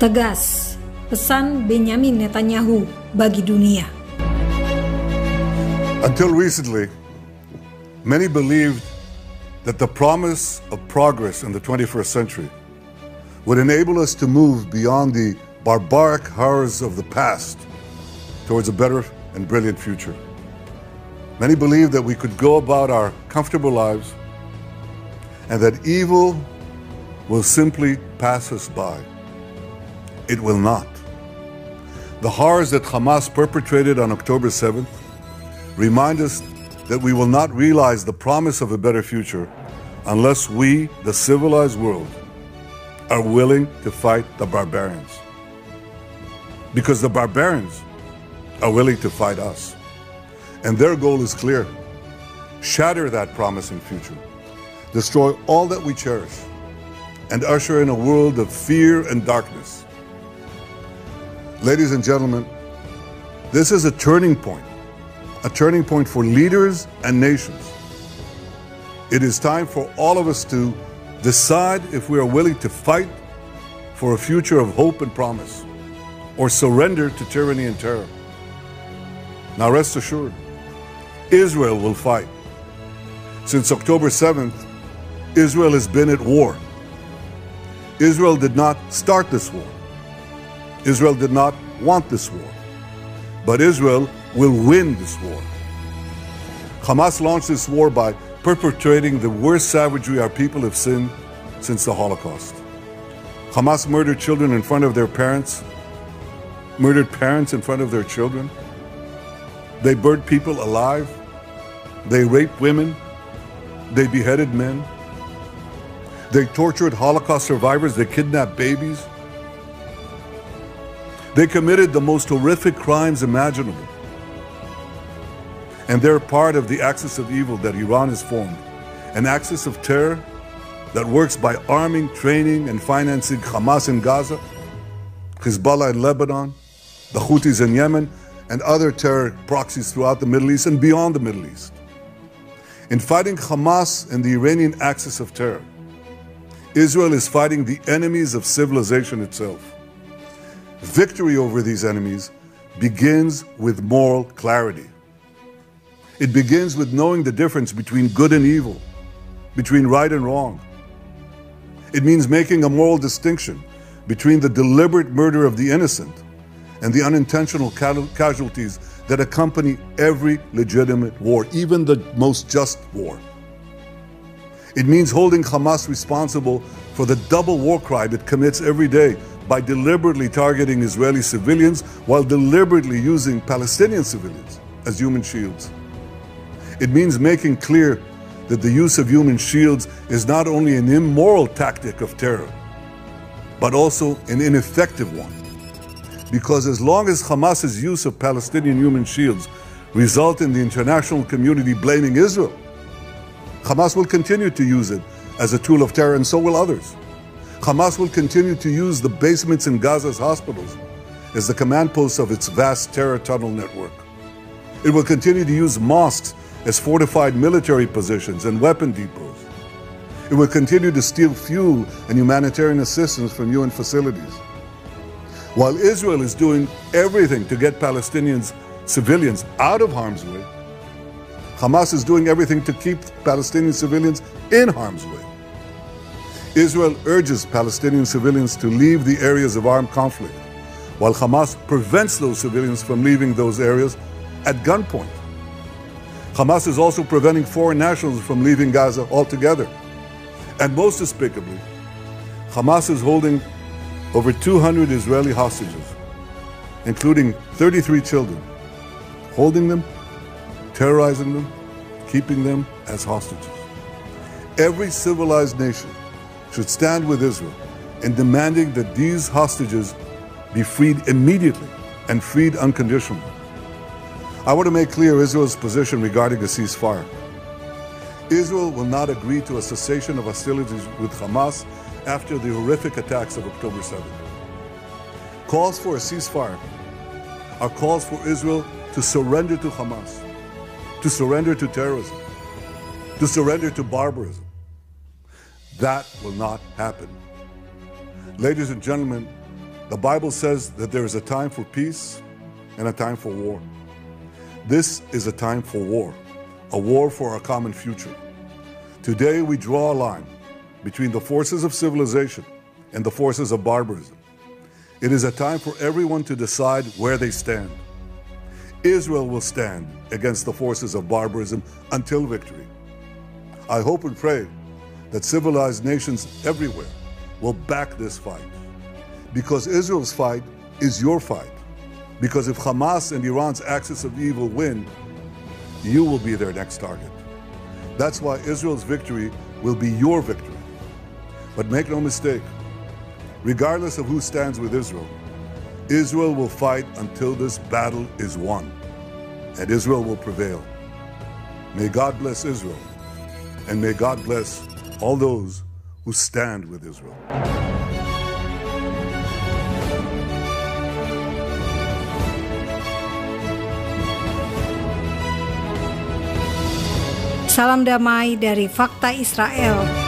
Tegas, pesan Benyamin Netanyahu bagi dunia. Until recently, many believed that the promise of progress in the 21st century would enable us to move beyond the barbaric horrors of the past towards a better and brilliant future. Many believed that we could go about our comfortable lives and that evil will simply pass us by. It will not. The horrors that Hamas perpetrated on October 7th remind us that we will not realize the promise of a better future unless we, the civilized world, are willing to fight the barbarians. Because the barbarians are willing to fight us. And their goal is clear: shatter that promising future, destroy all that we cherish, and usher in a world of fear and darkness. Ladies and gentlemen, this is a turning point for leaders and nations. It is time for all of us to decide if we are willing to fight for a future of hope and promise, or surrender to tyranny and terror. Now rest assured, Israel will fight. Since October 7th, Israel has been at war. Israel did not start this war. Israel did not want this war. But Israel will win this war. Hamas launched this war by perpetrating the worst savagery our people have seen since the Holocaust. Hamas murdered children in front of their parents, murdered parents in front of their children. They burned people alive. They raped women. They beheaded men. They tortured Holocaust survivors. They kidnapped babies. They committed the most horrific crimes imaginable. And they're part of the axis of evil that Iran has formed, an axis of terror that works by arming, training, and financing Hamas in Gaza, Hezbollah in Lebanon, the Houthis in Yemen, and other terror proxies throughout the Middle East and beyond the Middle East. In fighting Hamas and the Iranian axis of terror, Israel is fighting the enemies of civilization itself. Victory over these enemies begins with moral clarity. It begins with knowing the difference between good and evil, between right and wrong. It means making a moral distinction between the deliberate murder of the innocent and the unintentional casualties that accompany every legitimate war, even the most just war. It means holding Hamas responsible for the double war crime it commits every day by deliberately targeting Israeli civilians while deliberately using Palestinian civilians as human shields. It means making clear that the use of human shields is not only an immoral tactic of terror, but also an ineffective one. Because as long as Hamas's use of Palestinian human shields result in the international community blaming Israel, Hamas will continue to use it as a tool of terror, and so will others. Hamas will continue to use the basements in Gaza's hospitals as the command posts of its vast terror tunnel network. It will continue to use mosques as fortified military positions and weapon depots. It will continue to steal fuel and humanitarian assistance from UN facilities. While Israel is doing everything to get Palestinians, civilians, out of harm's way, Hamas is doing everything to keep Palestinian civilians in harm's way. Israel urges Palestinian civilians to leave the areas of armed conflict, while Hamas prevents those civilians from leaving those areas at gunpoint. Hamas is also preventing foreign nationals from leaving Gaza altogether. And most despicably, Hamas is holding over 200 Israeli hostages, including 33 children, holding them, terrorizing them, keeping them as hostages. Every civilized nation should stand with Israel in demanding that these hostages be freed immediately and freed unconditionally. I want to make clear Israel's position regarding a ceasefire. Israel will not agree to a cessation of hostilities with Hamas after the horrific attacks of October 7th. Calls for a ceasefire are calls for Israel to surrender to Hamas, to surrender to terrorism, to surrender to barbarism. That will not happen. Ladies and gentlemen, The Bible says that there is a time for peace and a time for war. This is a time for war, a war for our common future. Today we draw a line between the forces of civilization and the forces of barbarism. It is a time for everyone to decide where they stand. Israel will stand against the forces of barbarism until victory. I hope and pray that civilized nations everywhere will back this fight, because Israel's fight is your fight. Because if Hamas and Iran's axis of evil win, you will be their next target. That's why Israel's victory will be your victory. But make no mistake, regardless of who stands with Israel, Israel will fight until this battle is won, and Israel will prevail. May God bless Israel, and may God bless all those who stand with Israel. Salam damai dari Fakta Israel.